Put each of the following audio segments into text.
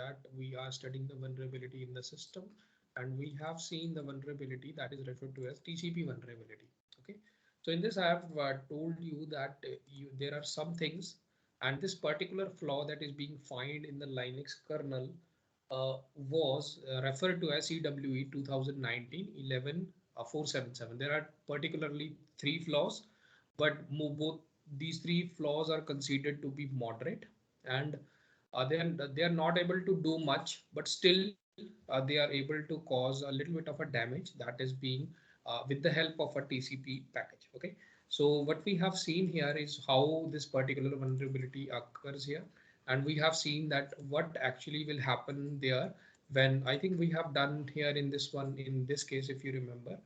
that we are studying the vulnerability in the system, and we have seen the vulnerability that is referred to as TCP vulnerability. Okay, so in this I have told you that there are some things, and this particular flaw that is being found in the Linux kernel was referred to as CWE 2019 11 477. There are particularly three flaws, but both these three flaws are considered to be moderate, and they are not able to do much, but still they are able to cause a little bit of a damage that is being with the help of a TCP package. Okay, so what we have seen here is how this particular vulnerability occurs here, and we have seen that what actually will happen there when I think we have done here in this one. In this case, if you remember,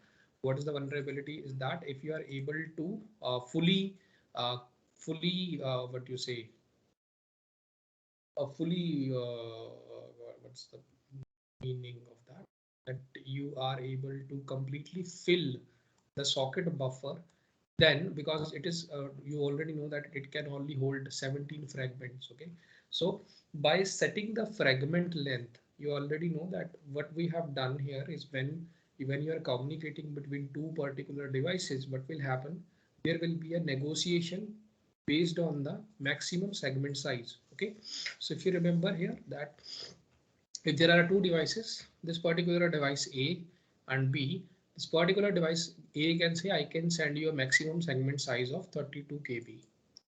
what is the vulnerability is that if you are able to uh, fully what you say fully what's the meaning of that, that you are able to completely fill the socket buffer, then because it is you already know that it can only hold 17 fragments. Okay, so by setting the fragment length, you already know that what we have done here is when you are communicating between two particular devices, what will happen, there will be a negotiation based on the maximum segment size. Okay, so if you remember here that if there are two devices, this particular device A and B, this particular device A can say I can send you a maximum segment size of 32 KB.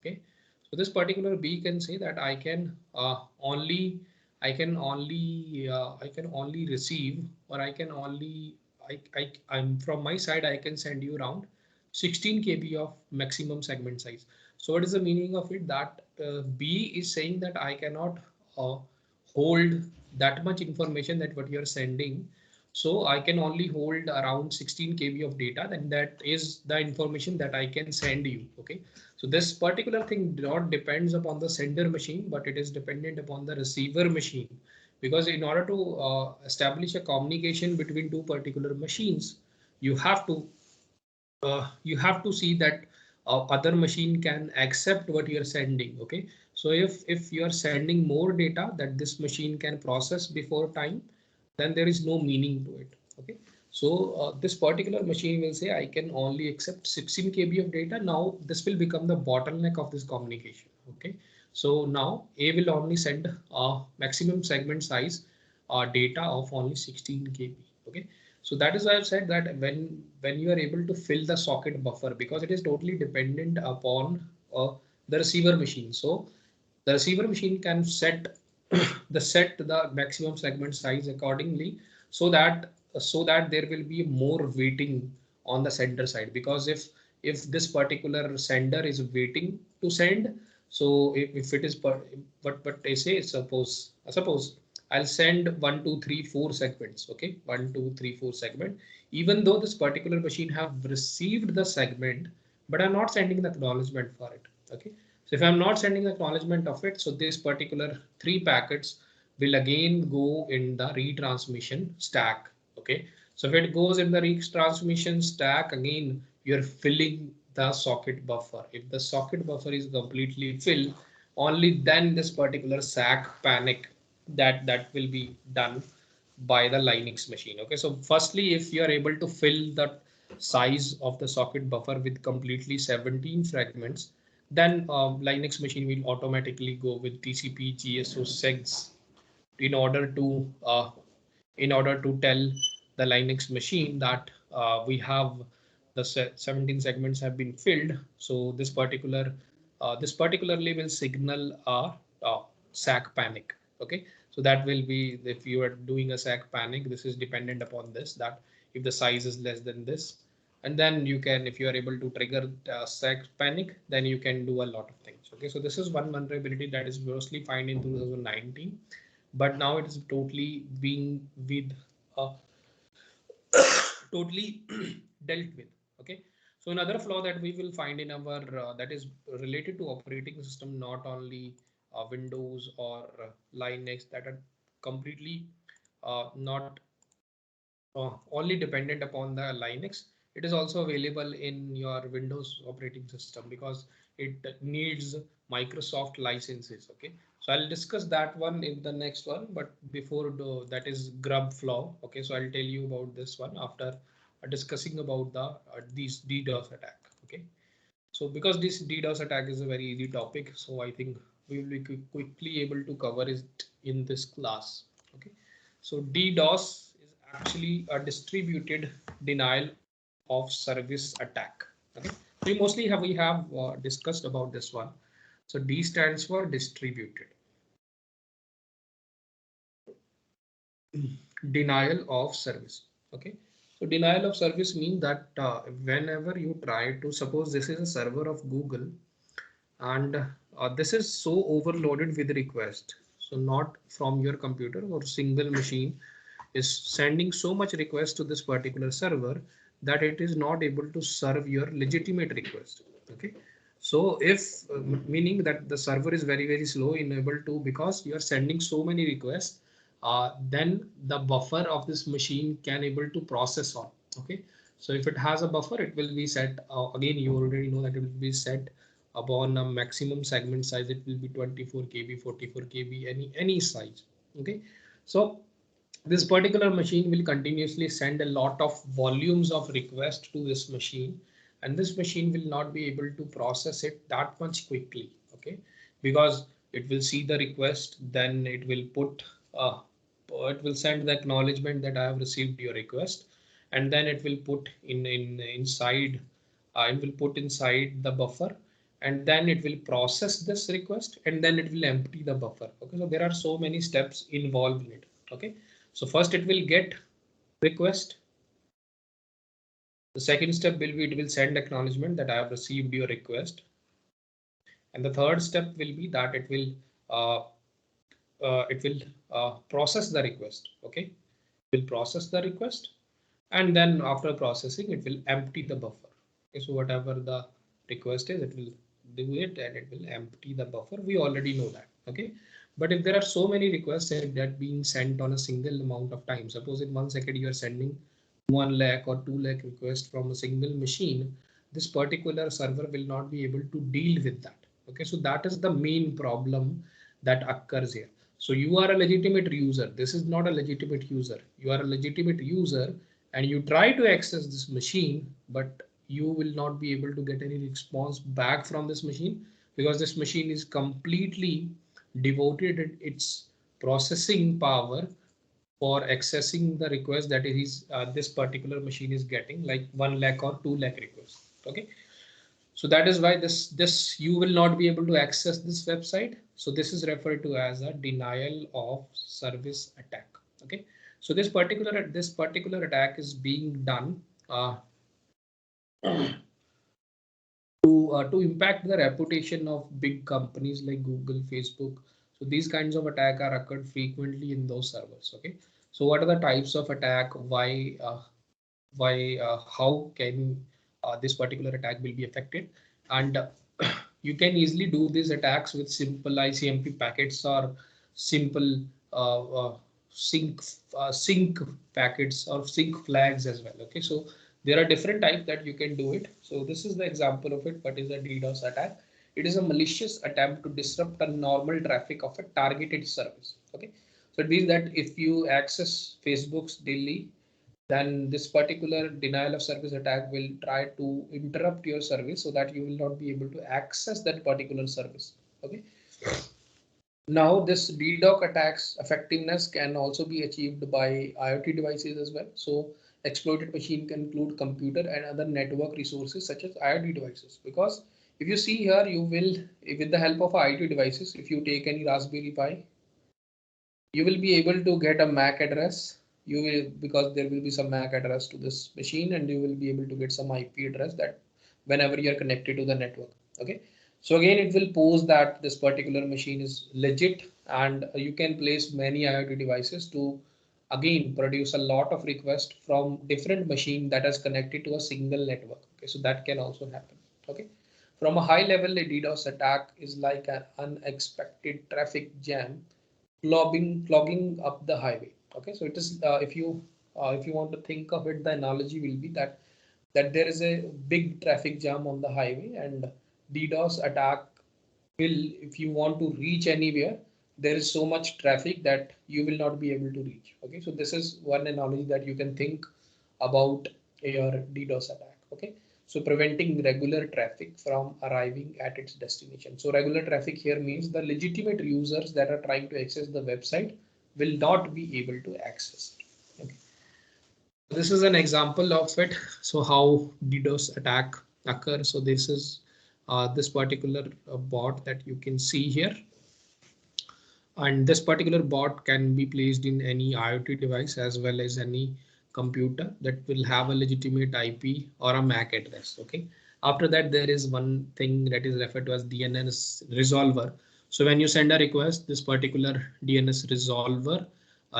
Okay, so this particular B can say that I can only receive, or I can only I'm from my side I can send you around 16 KB of maximum segment size. So what is the meaning of it? That B is saying that I cannot uh, hold that much information that what you're sending, so I can only hold around 16 KB of data, then that is the information that I can send you. Okay, so this particular thing not depends upon the sender machine, but it is dependent upon the receiver machine, because in order to establish a communication between two particular machines, you have to see that other machine can accept what you're sending. Okay, so if you are sending more data that this machine can process before time, then there is no meaning to it. Okay, so this particular machine will say I can only accept 16 KB of data. Now this will become the bottleneck of this communication. Okay, so now A will only send maximum segment size data of only 16 KB. Okay, so that is why I've said that when you are able to fill the socket buffer, because it is totally dependent upon the receiver machine. So the receiver machine can set the maximum segment size accordingly, so that there will be more waiting on the sender side. Because if this particular sender is waiting to send, so if it is what they say, suppose I'll send 1 2 3 4 segments. Okay, 1 2 3 4 segment. Even though this particular machine have received the segment, but I'm not sending the acknowledgement for it. Okay, so if I'm not sending the acknowledgement of it, so this particular three packets will again go in the retransmission stack. Okay, so if it goes in the retransmission stack, again you're filling the socket buffer. If the socket buffer is completely filled, only then this particular SAC panic that will be done by the Linux machine. Okay, so firstly, if you are able to fill the size of the socket buffer with completely 17 fragments, then Linux machine will automatically go with TCP GSO segs in order to tell the Linux machine that we have the 17 segments have been filled. So this particularly will signal a SAC panic. Okay, so that will be, if you are doing a SAC panic, this is dependent upon this, that if the size is less than this, and then you can, if you are able to trigger SAC panic, then you can do a lot of things. Okay, so this is one vulnerability that is mostly found in 2019, but now it is totally being with uh, totally dealt with. Okay, so another flaw that we will find in our that is related to operating system, not only Windows or Linux, that are completely not only dependent upon the Linux. It is also available in your Windows operating system because it needs Microsoft licenses. Okay, So I'll discuss that one in the next one, but before that is grub flaw. Okay, so I'll tell you about this one after discussing about the these DDoS attack. Okay, so because this DDoS attack is a very easy topic, so I think we will be quickly able to cover it in this class. Okay, so DDoS is actually a distributed denial of service attack. Okay, we have discussed about this one. So D stands for distributed denial of service. Okay, so denial of service means that whenever you try to, suppose this is a server of Google, and this is so overloaded with request, so not from your computer or single machine is sending so much request to this particular server that it is not able to serve your legitimate request. Okay, so if meaning that the server is very slow in able to, because you are sending so many requests, then the buffer of this machine can able to process on. Okay, so if it has a buffer, it will be set, again you already know that it will be set upon a maximum segment size. It will be 24 KB, 44 KB, any size. Okay, so this particular machine will continuously send a lot of volumes of request to this machine, and this machine will not be able to process it that much quickly. Okay, because it will see the request, then it will put it will send the acknowledgement that I have received your request, and then it will put inside it will put inside the buffer, and then it will process this request, and then it will empty the buffer. Okay, so there are so many steps involved in it. Okay, so first it will get request. The second step will be it will send acknowledgement that I have received your request. And the third step will be that uh, it will process the request. Okay, it will process the request, and then after processing it will empty the buffer. Okay, so whatever the request is, it will do it and it will empty the buffer. We already know that. Okay, but if there are so many requests that being sent on a single amount of time, suppose in 1 second you are sending 1 lakh or 2 lakh requests from a single machine, this particular server will not be able to deal with that. Okay, so that is the main problem that occurs here. So you are a legitimate user. This is not a legitimate user. You are a legitimate user and you try to access this machine, but you will not be able to get any response back from this machine, because this machine is completely devoted its processing power for accessing the request that is this particular machine is getting, like 1 lakh or 2 lakh requests. Okay, so that is why this you will not be able to access this website. So this is referred to as a denial of service attack. Okay, so this particular attack is being done to impact the reputation of big companies like Google, Facebook. So these kinds of attack are occurred frequently in those servers. Okay, so what are the types of attack? How can this particular attack will be affected? And you can easily do these attacks with simple ICMP packets or simple uh, uh, sync packets or sync flags as well. Okay, so there are different types that you can do it. So this is the example of it. What is a DDoS attack? It is a malicious attempt to disrupt a normal traffic of a targeted service. Okay, so it means that if you access Facebook's daily, then this particular denial of service attack will try to interrupt your service so that you will not be able to access that particular service. Okay, now this DDoS attacks effectiveness can also be achieved by IoT devices as well. So exploited machine can include computer and other network resources such as IoT devices, because if you see here, you will, with the help of IoT devices, if you take any Raspberry Pi, you will be able to get a MAC address. You will, because there will be some MAC address to this machine, and you will be able to get some IP address that whenever you are connected to the network. Okay, so again it will pose that this particular machine is legit, and you can place many IoT devices to again produce a lot of requests from different machine that is connected to a single network. Okay, so that can also happen. Okay, from a high level, a DDoS attack is like an unexpected traffic jam clogging up the highway. Okay, so it is if you want to think of it, the analogy will be that there is a big traffic jam on the highway, and DDoS attack will, if you want to reach anywhere, there is so much traffic that you will not be able to reach. Okay, so this is one analogy that you can think about your DDoS attack. Okay, so preventing regular traffic from arriving at its destination. So regular traffic here means the legitimate users that are trying to access the website will not be able to access it. Okay, this is an example of it. So how DDoS attack occurs. So this is this particular bot that you can see here. And this particular bot can be placed in any IoT device as well as any computer that will have a legitimate IP or a MAC address. Okay. After that, there is one thing that is referred to as DNS resolver. So when you send a request, this particular DNS resolver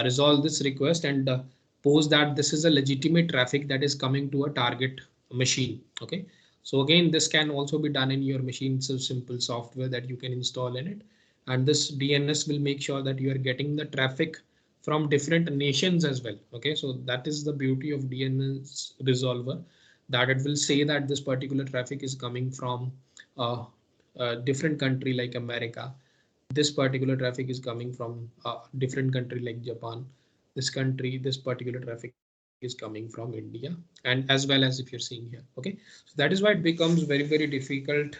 resolve this request and pose that this is a legitimate traffic that is coming to a target machine. Okay. So again, this can also be done in your machine. So simple software that you can install in it, and this DNS will make sure that you are getting the traffic from different nations as well. Okay, so that is the beauty of DNS resolver, that it will say that this particular traffic is coming from a different country like America. This particular traffic is coming from a different country like Japan. This particular traffic is coming from India, and as well as if you're seeing here. Okay, so that is why it becomes very, very difficult,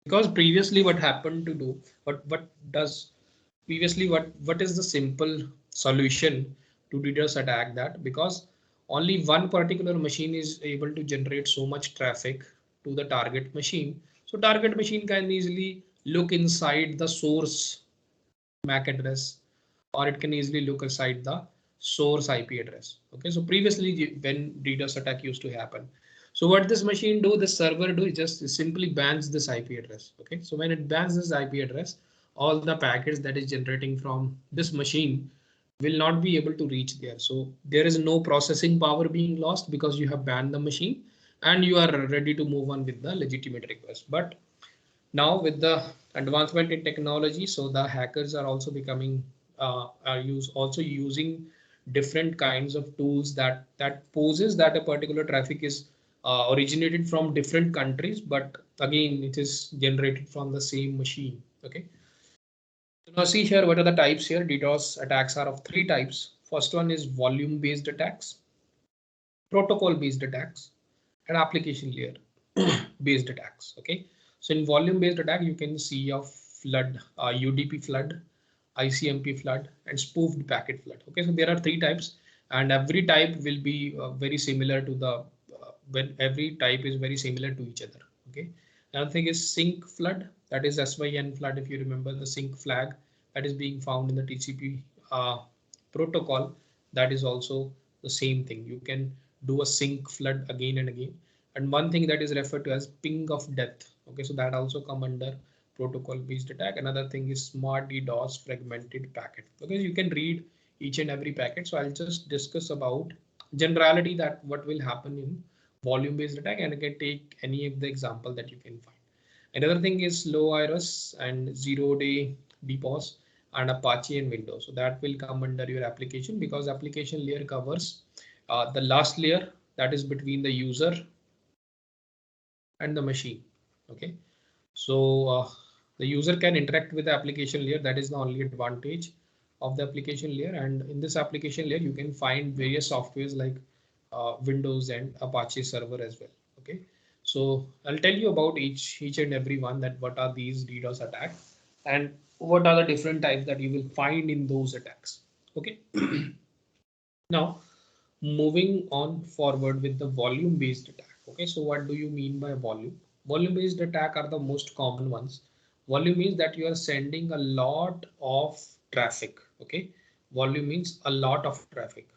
because previously what happened to do, what does previously what is the simple solution to DDoS attack? That because only one particular machine is able to generate so much traffic to the target machine, so target machine can easily look inside the source MAC address, or it can easily look inside the source IP address. Okay, so previously when DDoS attack used to happen, so what this machine do, the server do, is just simply bans this IP address. Okay, so when it bans this IP address, all the packets that is generating from this machine will not be able to reach there. So there is no processing power being lost because you have banned the machine and you are ready to move on with the legitimate request. But now with the advancement in technology, so the hackers are also becoming also using different kinds of tools that poses that a particular traffic is originated from different countries, but again it is generated from the same machine. Okay, so now see here, what are the types here? DDoS attacks are of three types. First one is volume based attacks, protocol based attacks, and application layer based attacks. Okay, so in volume based attack you can see a flood, UDP flood, ICMP flood, and spoofed packet flood. Okay, so there are three types, and every type will be very similar to the when every type is very similar to each other. Okay, another thing is sync flood, that is SYN flood. If you remember the sync flag that is being found in the TCP protocol, that is also the same thing. You can do a sync flood again and again. And one thing that is referred to as ping of death. Okay, so that also come under protocol based attack. Another thing is smart DDoS fragmented packet, because you can read each and every packet. So I'll just discuss about generality, that what will happen in volume based attack, and I can take any of the example that you can find. Another thing is low iris and 0-day DPoS and Apache and Windows. So that will come under your application, because application layer covers the last layer, that is between the user and the machine. Okay, so the user can interact with the application layer. That is the only advantage of the application layer. And in this application layer, you can find various softwares like Windows and Apache server as well. Okay, so I'll tell you about each and every one, that what are these DDoS attacks and what are the different types that you will find in those attacks. Okay, now moving on forward with the volume based attack. Okay, so what do you mean by volume? Volume based attack are the most common ones. Volume means that you are sending a lot of traffic. Okay, volume means a lot of traffic,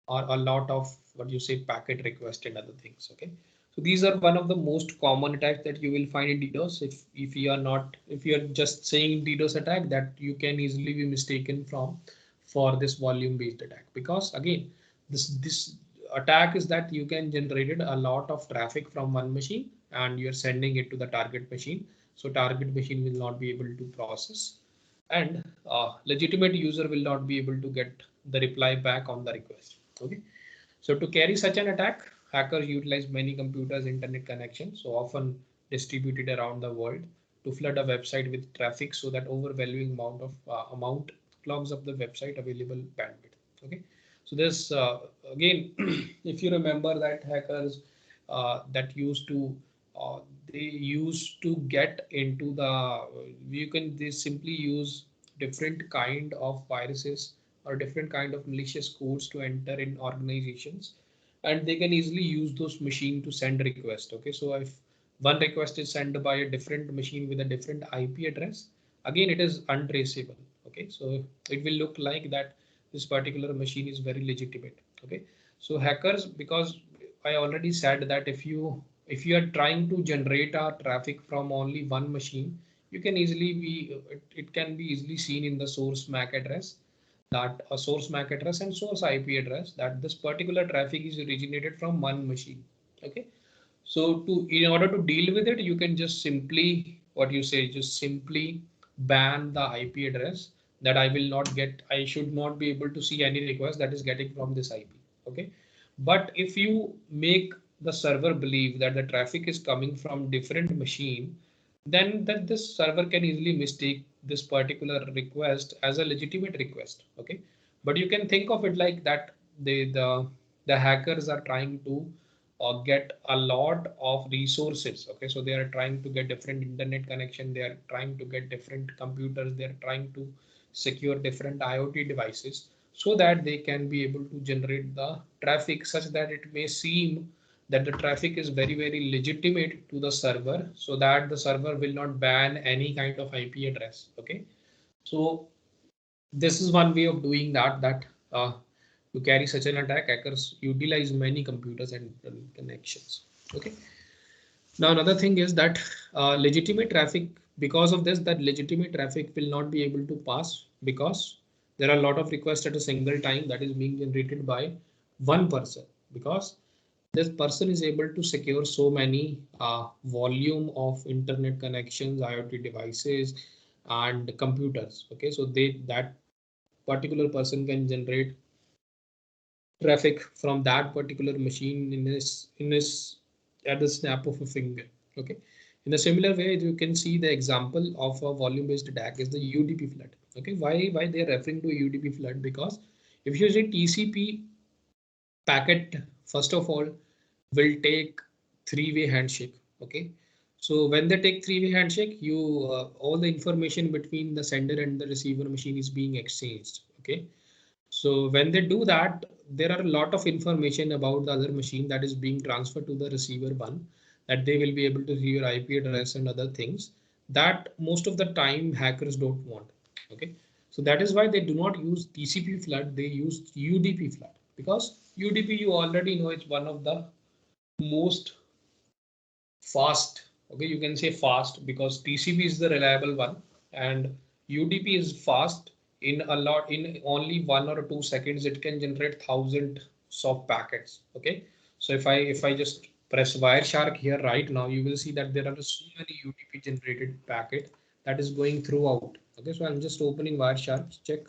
or a lot of what you say packet request and other things. Okay, so these are one of the most common attacks that you will find in DDoS. If you are not, if you are just saying DDoS attack, that you can easily be mistaken from for this volume based attack, because again this attack is that you can generate a lot of traffic from one machine and you're sending it to the target machine, so target machine will not be able to process, and legitimate user will not be able to get the reply back on the request. Okay, so to carry such an attack, hackers utilize many computers internet connections, so often distributed around the world, to flood a website with traffic so that overwhelming amount clogs up the website available bandwidth. Okay, so this again, if you remember that hackers that used to they used to get into they simply use different kind of viruses or different kind of malicious codes to enter in organizations, and they can easily use those machine to send request. Okay, so if one request is sent by a different machine with a different IP address, again it is untraceable. Okay, so it will look like that this particular machine is very legitimate. Okay, so hackers, because I already said that if you are trying to generate a traffic from only one machine, you can easily it can be easily seen in the source MAC address, that a source MAC address and source IP address, that this particular traffic is originated from one machine. Okay, so in order to deal with it, you can just simply just simply ban the IP address, that I should not be able to see any request that is getting from this IP. Okay, but if you make the server believe that the traffic is coming from different machine, then that this server can easily mistake this particular request as a legitimate request. Okay, but you can think of it like that the hackers are trying to get a lot of resources. Okay, so they are trying to get different internet connection, they are trying to get different computers, they are trying to secure different IoT devices so that they can be able to generate the traffic such that it may seem that the traffic is very legitimate to the server, so that the server will not ban any kind of IP address. Okay, so this is one way of doing that to carry such an attack, hackers utilize many computers and connections. Okay, now another thing is that legitimate traffic, because of this, that legitimate traffic will not be able to pass because there are a lot of requests at a single time that is being generated by one person, because this person is able to secure so many volume of internet connections, IoT devices and computers. Okay, so that particular person can generate traffic from that particular machine in his at the snap of a finger. Okay, in a similar way, you can see the example of a volume based attack is the UDP flood. Okay, why they are referring to UDP flood? Because if you say TCP packet, first of all, will take three-way handshake. Okay, so when they take three-way handshake, you all the information between the sender and the receiver machine is being exchanged. Okay, so when they do that, there are a lot of information about the other machine that is being transferred to the receiver one, that they will be able to see your IP address and other things that most of the time hackers don't want. Okay, so that is why they do not use TCP flood, they use UDP flood, because UDP, you already know, it's one of the most fast. Okay, you can say fast because TCP is the reliable one and UDP is fast. In only 1 or 2 seconds it can generate thousands of packets. Okay, so if I just press Wireshark here right now, you will see that there are so many UDP generated packet that is going throughout. Okay, so I'm just opening Wireshark, check,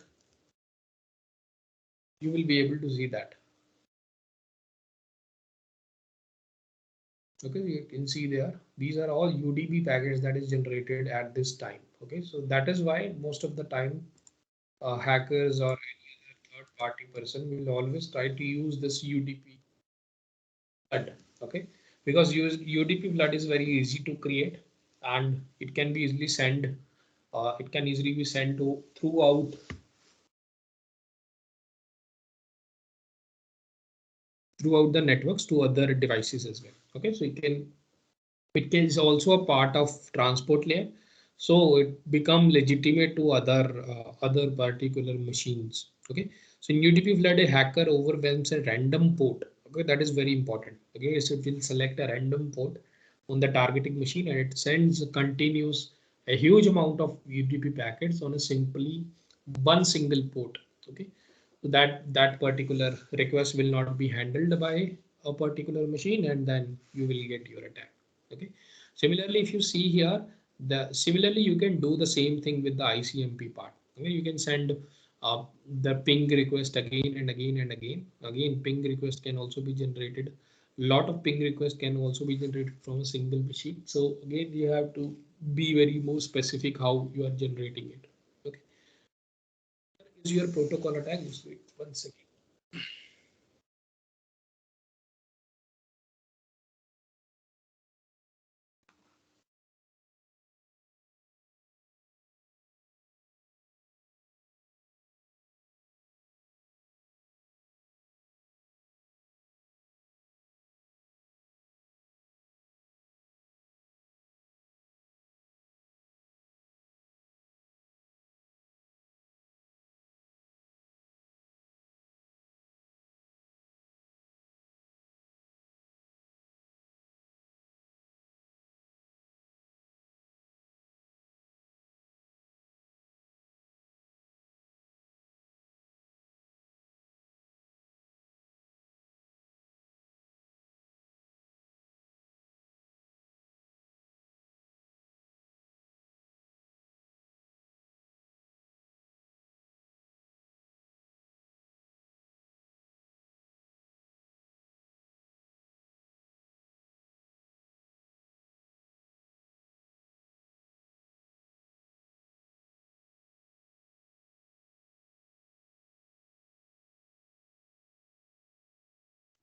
you will be able to see that. Okay, you can see there, these are all UDP packets that is generated at this time. Okay, so that is why most of the time hackers or any other third party person will always try to use this UDP flood. Okay, because UDP flood is very easy to create and it can be easily sent. It can easily be sent to throughout the networks to other devices as well. Okay, so it is also a part of transport layer, so it become legitimate to other particular machines. Okay, so in UDP flood, a hacker overwhelms a random port. Okay, that is very important. Okay, so it will select a random port on the targeting machine and it sends a huge amount of UDP packets on a simply one single port. Okay, so that particular request will not be handled by a particular machine and then you will get your attack. Okay, similarly, if you see here, similarly you can do the same thing with the ICMP part. Okay, you can send the ping request again and again and again. Again, ping request can also be generated. Lot of ping requests can also be generated from a single machine. So again, you have to be very more specific how you are generating it. Okay, is your protocol attack? Just wait 1 second.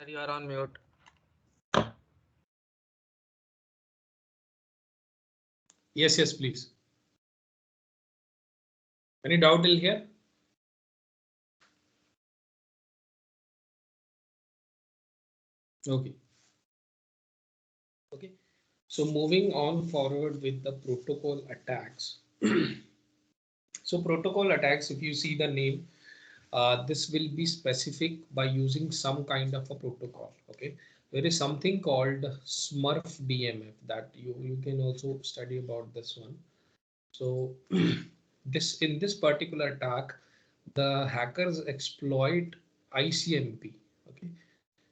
You are on mute. Yes, yes, please. Any doubt till here? Okay. Okay. So moving on forward with the protocol attacks. So protocol attacks, if you see the name, this will be specific by using some kind of a protocol. Okay. There is something called Smurf DMF that you can also study about this one. So this in this particular attack, the hackers exploit ICMP. Okay.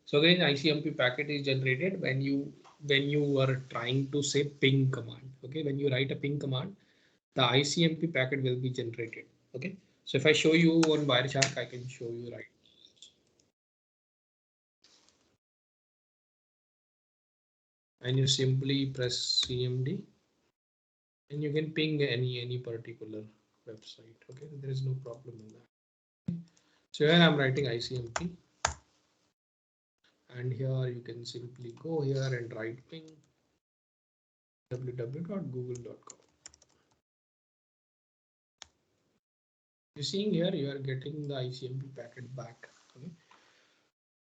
So again, ICMP packet is generated when you are trying to say ping command. Okay, when you write a ping command, the ICMP packet will be generated. Okay, so if I show you on Wireshark, I can show you right. And you simply press CMD and you can ping any particular website. Okay, there is no problem in that. So here I'm writing ICMP, and here you can simply go here and write ping www.google.com. You're seeing here you are getting the ICMP packet back. Okay.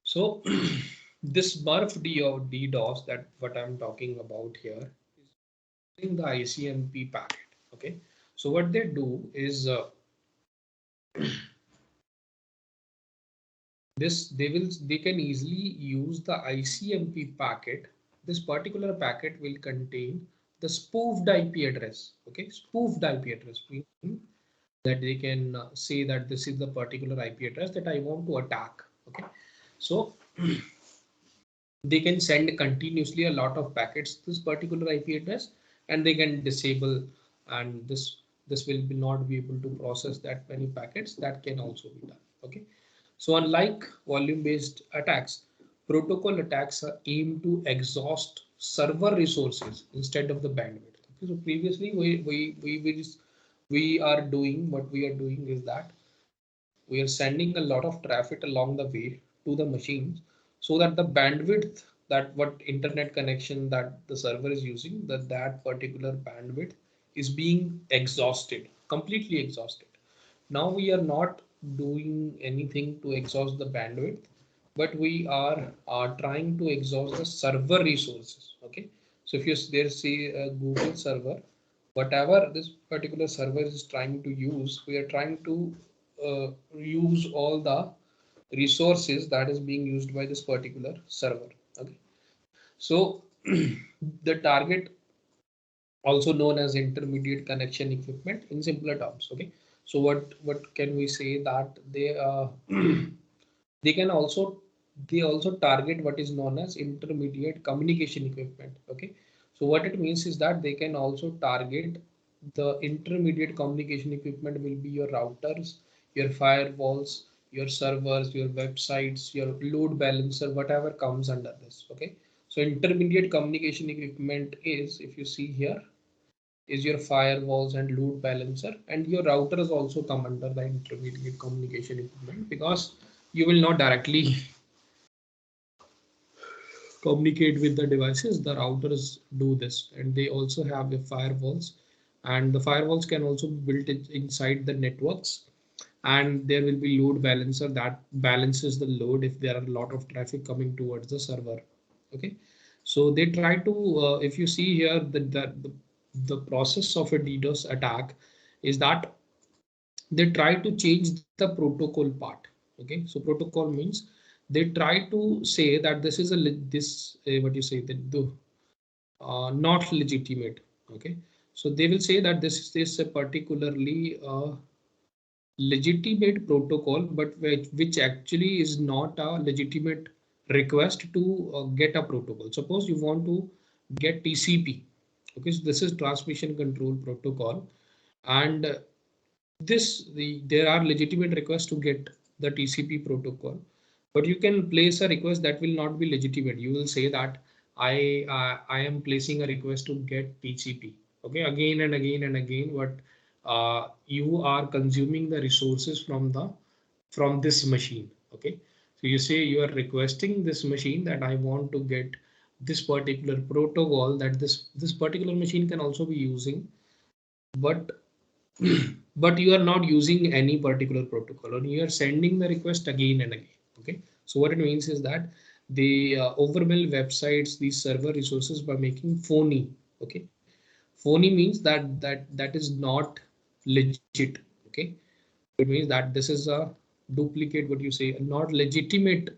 So this Smurf DDoS that what I'm talking about here is in the ICMP packet. Okay. So what they do is they can easily use the ICMP packet. This particular packet will contain the spoofed IP address. Okay, spoofed IP address meaning that they can say that this is the particular IP address that I want to attack. Okay, so they can send continuously a lot of packets to this particular IP address, and they can disable, and this will be not be able to process that many packets. That can also be done. Okay, so unlike volume based attacks, protocol attacks are aimed to exhaust server resources instead of the bandwidth. Okay, so previously we are doing what we are doing is that we are sending a lot of traffic along the way to the machines so that the bandwidth, that what internet connection that the server is using, that particular bandwidth is being exhausted, completely exhausted. Now we are not doing anything to exhaust the bandwidth, but we are trying to exhaust the server resources. Okay, so if you there see a Google server, whatever this particular server is trying to use, we are trying to use all the resources that is being used by this particular server. Okay, so the target, also known as intermediate connection equipment in simpler terms. Okay, so what can we say that they can also they also target what is known as intermediate communication equipment. Okay, so what it means is that they can also target the intermediate communication equipment will be your routers, your firewalls, your servers, your websites, your load balancer, whatever comes under this. Okay, so intermediate communication equipment is, if you see here, is your firewalls and load balancer, and your routers also come under the intermediate communication equipment, because you will not directly communicate with the devices. The routers do this, and they also have the firewalls, and the firewalls can also be built inside the networks, and there will be load balancer that balances the load if there are a lot of traffic coming towards the server. Okay, so they try to if you see here the process of a DDoS attack is that they try to change the protocol part. Okay, so protocol means they try to say that this is a this what you say that the not legitimate. Okay, so they will say that this is a particularly legitimate protocol, but which actually is not a legitimate request to get a protocol. Suppose you want to get TCP. Okay, so this is transmission control protocol, and there are legitimate requests to get the TCP protocol, but you can place a request that will not be legitimate. You will say that I am placing a request to get TCP. Okay, again and again and again, but you are consuming the resources from this machine. Okay, so you say you are requesting this machine that I want to get this particular protocol that this particular machine can also be using, but but you are not using any particular protocol, and you are sending the request again and again. Okay, so what it means is that they overwhelm websites, these server resources, by making phony. Okay, phony means that is not legit. Okay, it means that this is a duplicate, what you say, not legitimate.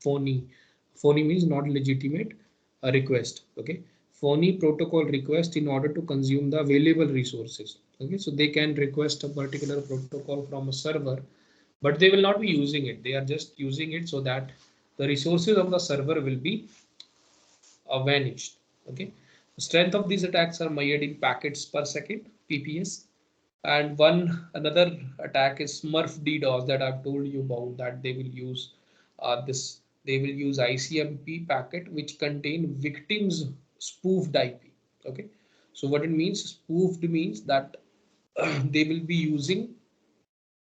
Phony phony means not legitimate request. Okay, phony protocol request in order to consume the available resources. Okay, so they can request a particular protocol from a server, but they will not be using it. They are just using it so that the resources of the server will be vanished. Okay, the strength of these attacks are measured in packets per second, PPS. And another attack is Smurf Ddos that I've told you about, that they will use they will use ICMP packet which contain victims spoofed IP. Okay, so what it means, spoofed means that they will be using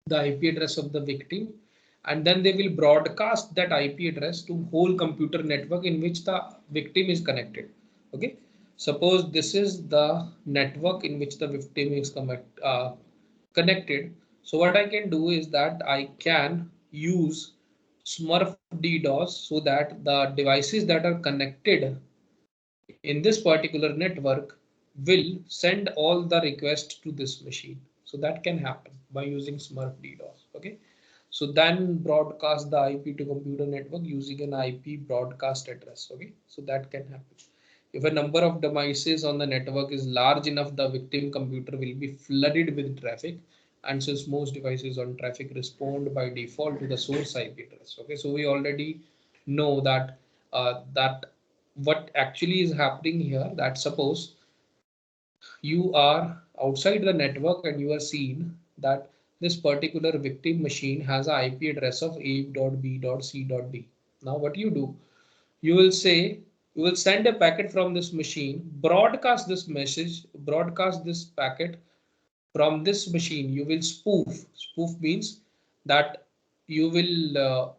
the IP address of the victim, and then they will broadcast that IP address to whole computer network in which the victim is connected. Okay, suppose this is the network in which the victim is connected. So what I can do is that I can use Smurf DDoS so that the devices that are connected in this particular network will send all the requests to this machine. So that can happen by using Smurf DDoS. Okay, so then broadcast the IP to computer network using an IP broadcast address. Okay, so that can happen. If a number of devices on the network is large enough, the victim computer will be flooded with traffic. And since most devices on traffic respond by default to the source IP address. Okay, so we already know that what actually is happening here, that suppose you are outside the network and you are seeing that this particular victim machine has an IP address of a.b.c.d. Now what you do, you will say, you will send a packet from this machine, broadcast this message, broadcast this packet from this machine. You will spoof means that you will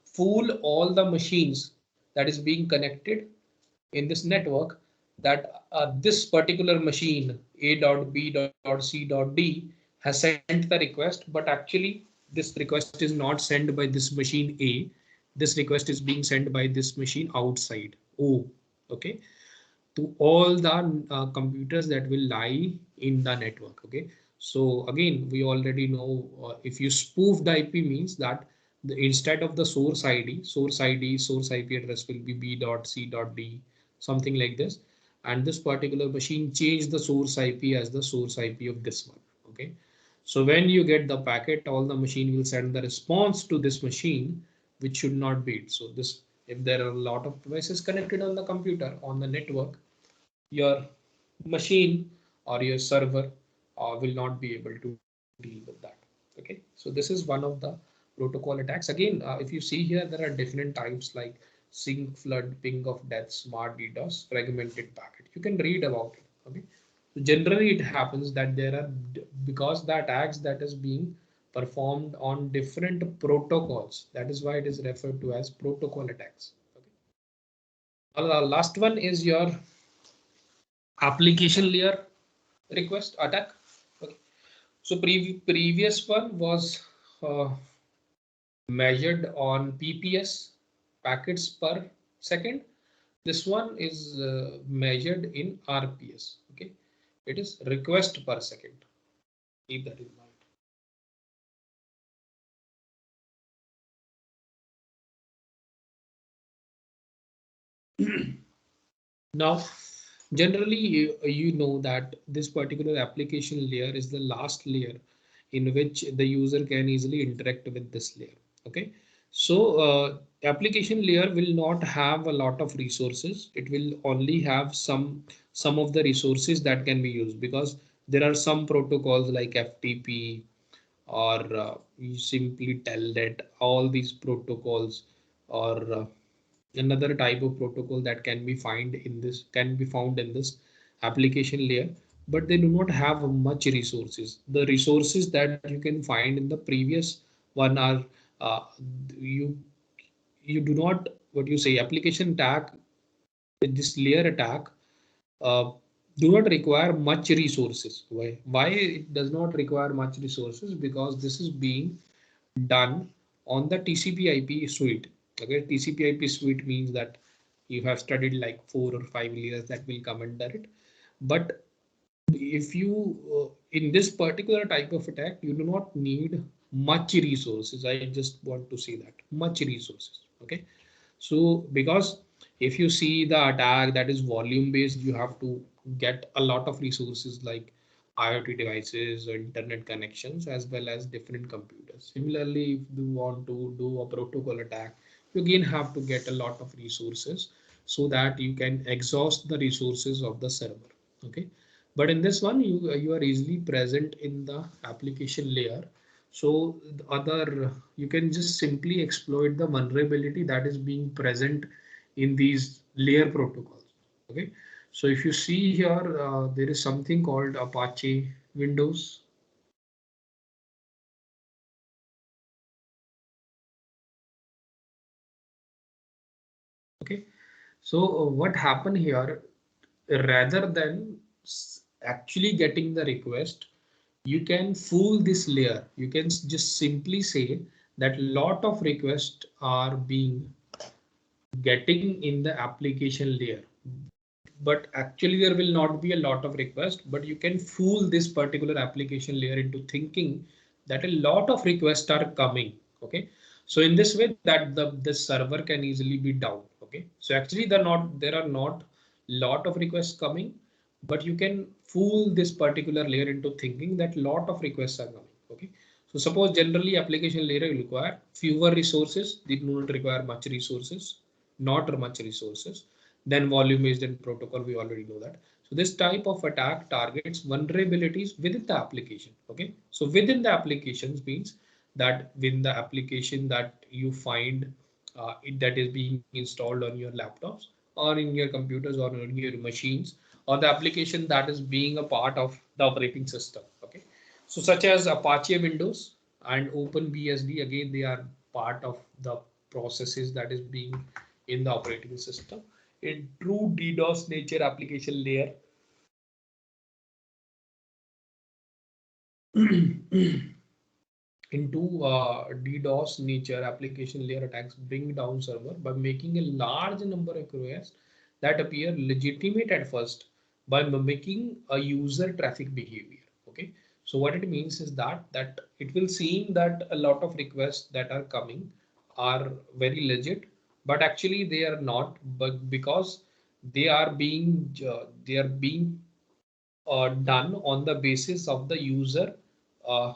fool all the machines that is being connected in this network, that this particular machine a.b.c.d has sent the request, but actually this request is not sent by this machine A. This request is being sent by this machine outside O. Okay, to all the computers that will lie in the network. Okay, so again we already know, if you spoof the IP means that instead of the source IP address will be b.c.d, something like this, and this particular machine change the source IP as the source IP of this one. Okay, so when you get the packet, all the machine will send the response to this machine, which should not be it. So this, if there are a lot of devices connected on the computer on the network, your machine or your server will not be able to deal with that. Okay, so this is one of the protocol attacks. Again, if you see here, there are different types like sync, flood, ping of death, smart DDoS, fragmented packet. You can read about it. Okay, Generally, it happens that there are, because the attacks that is being performed on different protocols. That is why it is referred to as protocol attacks. Okay. Last one is your application layer request attack. Okay. So previous one was measured on PPS, packets per second. This one is measured in RPS. Okay, it is request per second. Keep that in mind. Now, generally, you know that this particular application layer is the last layer in which the user can easily interact with this layer. Okay, so application layer will not have a lot of resources. It will only have some of the resources that can be used, because there are some protocols like FTP, or you simply tell that all these protocols, or another type of protocol that can be found in this application layer, but they do not have much resources. The resources that you can find in the previous one are, uh, you you do not, what you say, application attack, this layer attack, uh, do not require much resources. Why it does not require much resources? Because this is being done on the TCP/IP suite. Okay, TCP/IP suite means that you have studied like 4 or 5 layers that will come under it. But if you in this particular type of attack, you do not need much resources. I just want to say that much resources. Okay, so because if you see the attack that is volume based, you have to get a lot of resources like IoT devices or internet connections as well as different computers. Similarly, if you want to do a protocol attack, you again have to get a lot of resources so that you can exhaust the resources of the server. Okay, but in this one, you are easily present in the application layer, so the other, you can just simply exploit the vulnerability that is being present in these layer protocols. Okay, so if you see here, there is something called Apache Windows. Okay, so what happened here, rather than actually getting the request, you can fool this layer. You can just simply say that lot of requests are being getting in the application layer, but actually there will not be a lot of requests, but you can fool this particular application layer into thinking that a lot of requests are coming. Okay, so in this way that the server can easily be down. Okay, so actually there are not lot of requests coming, but you can fool this particular layer into thinking that lot of requests are coming. Okay, so suppose generally application layer will require fewer resources, they do not require much resources, not much resources, then volume based and protocol, we already know that. So this type of attack targets vulnerabilities within the application. Okay, so within the applications means that within the application that you find, that is being installed on your laptops or in your computers or on your machines, or the application that is being a part of the operating system. Okay, so such as Apache Windows and OpenBSD, again they are part of the processes that is being in the operating system. In true DDoS nature application layer, into DDoS nature application layer attacks bring down server by making a large number of requests that appear legitimate at first by mimicking a user traffic behavior. Okay, so what it means is that it will seem that a lot of requests that are coming are very legit, but actually they are not, but because they are being done on the basis of the user uh,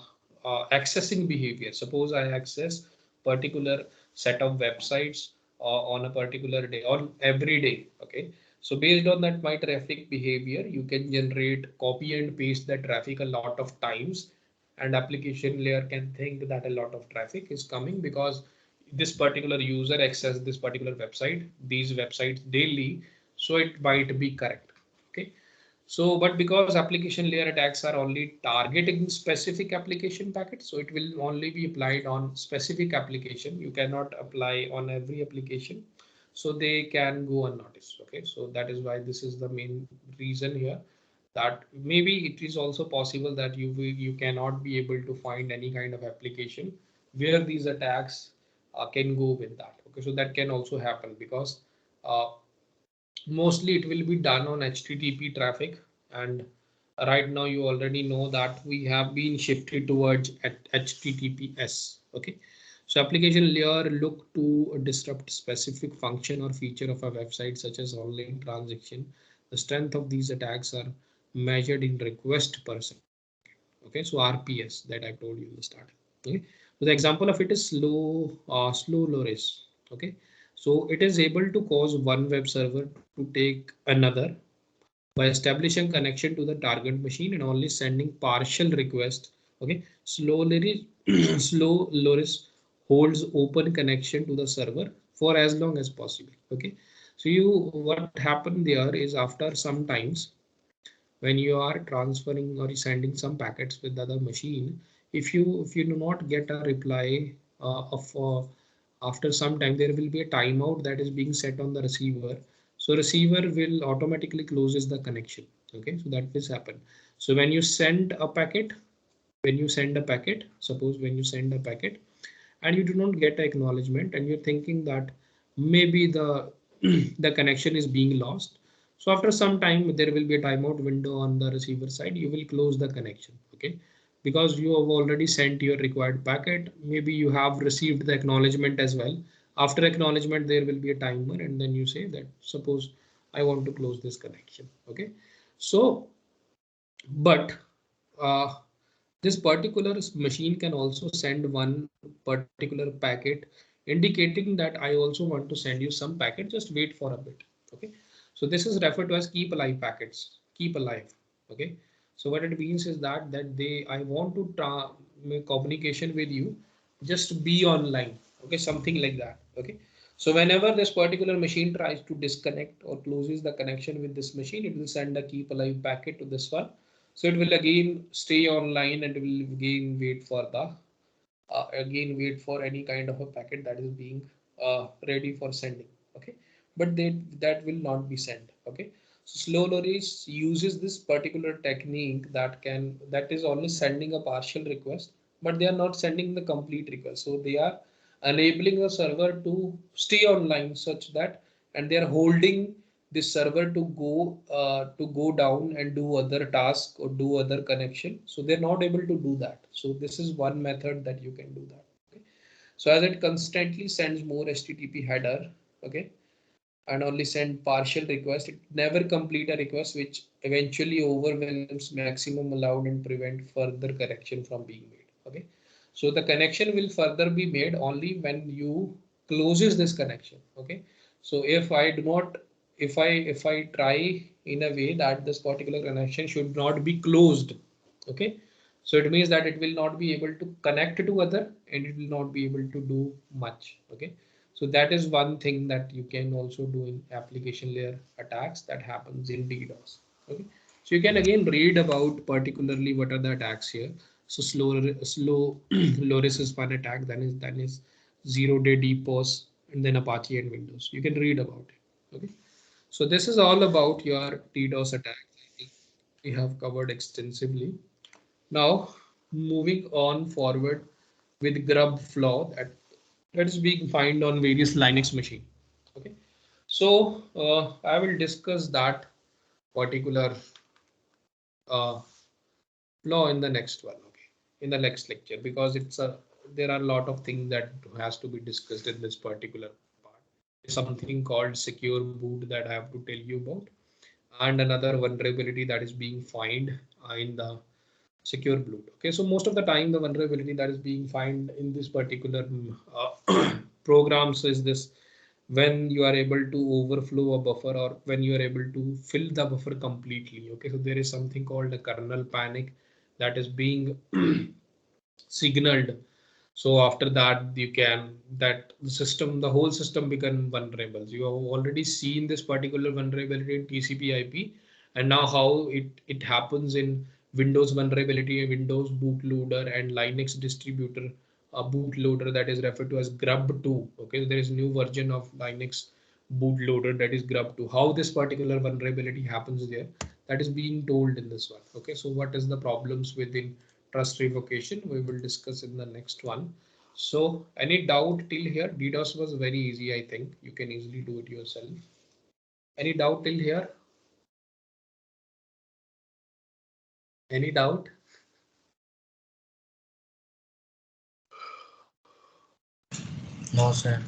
accessing behavior. Suppose I access particular set of websites on a particular day or every day. Okay, so based on that my traffic behavior, you can generate, copy and paste the traffic a lot of times, and application layer can think that a lot of traffic is coming because this particular user access this particular website, these websites daily, so it might be correct. Okay, So, but because application layer attacks are only targeting specific application packets, so it will only be applied on specific application. You cannot apply on every application. So they can go unnoticed. Okay, so that is why this is the main reason here, that maybe it is also possible that you cannot be able to find any kind of application where these attacks can go with that. Okay, so that can also happen because uh, mostly it will be done on HTTP traffic, and right now you already know that we have been shifted towards HTTPS. Okay, so application layer look to disrupt specific function or feature of a website such as online transaction. The strength of these attacks are measured in request per second. Okay, so RPS that I told you in the start. Okay, so the example of it is slow loris. Okay, so it is able to cause one web server to take another by establishing connection to the target machine and only sending partial request. Okay, slow loris slow loris holds open connection to the server for as long as possible. Okay, so you what happened there is after some times when you are transferring or sending some packets with the other machine, if you do not get a reply of after some time, there will be a timeout that is being set on the receiver. So receiver will automatically closes the connection. Okay, so that will happen. So when you send a packet, suppose when you send a packet and you do not get acknowledgement and you're thinking that maybe the the connection is being lost, so after some time there will be a timeout window on the receiver side. You will close the connection. Okay, because you have already sent your required packet, maybe you have received the acknowledgement as well. After acknowledgement there will be a timer and then you say that suppose I want to close this connection. Okay, so but uh, this particular machine can also send one particular packet indicating that I also want to send you some packet, just wait for a bit. Okay, so this is referred to as keep alive packets, keep alive. Okay, so what it means is that I want to make communication with you, just be online. Okay, something like that. Okay, so whenever this particular machine tries to disconnect or closes the connection with this machine, it will send a keep alive packet to this one. So it will again stay online and will again wait for any kind of a packet that is being ready for sending. Okay, but that will not be sent. Okay, so slow loris uses this particular technique that is only sending a partial request, but they are not sending the complete request. So they are enabling the server to stay online such that, and they are holding this server to go down and do other task or do other connection. So they're not able to do that. So this is one method that you can do that. Okay, so as it constantly sends more HTTP header, okay, and only send partial request, it never complete a request, which eventually overwhelms maximum allowed and prevent further correction from being made. Okay, so the connection will further be made only when you closes this connection. Okay, so if I do not if I try in a way that this particular connection should not be closed. Okay, so it means that it will not be able to connect to other and it will not be able to do much. Okay, so that is one thing that you can also do in application layer attacks that happens in DDoS. Okay, so you can again read about particularly what are the attacks here. So slow loris is one attack. Then is 0-day DPoS, and then Apache and Windows. You can read about it. Okay, so this is all about your DDoS attack. We have covered extensively. Now moving on forward with grub flaw that is being found on various Linux machine. Okay, so I will discuss that particular uh, flaw in the next one. Okay, in the next lecture, because there are a lot of things that has to be discussed in this particular part. Something called secure boot that I have to tell you about, and another vulnerability that is being found in the secure boot. Okay, so most of the time the vulnerability that is being found in this particular programs is this: when you are able to overflow a buffer or when you are able to fill the buffer completely. Okay, so there is something called a kernel panic that is being signaled. So after that you can that the whole system become vulnerable. You have already seen this particular vulnerability in TCP IP, And now how it happens in Windows vulnerability, Windows bootloader, and Linux distributor bootloader that is referred to as grub2. Okay, so there is new version of Linux bootloader that is grub2. How this particular vulnerability happens there, that is being told in this one. Okay, so what is the problems within trust revocation, we will discuss in the next one. So any doubt till here? DDoS was very easy. I think you can easily do it yourself. Any doubt till here? Any doubt? No, sir.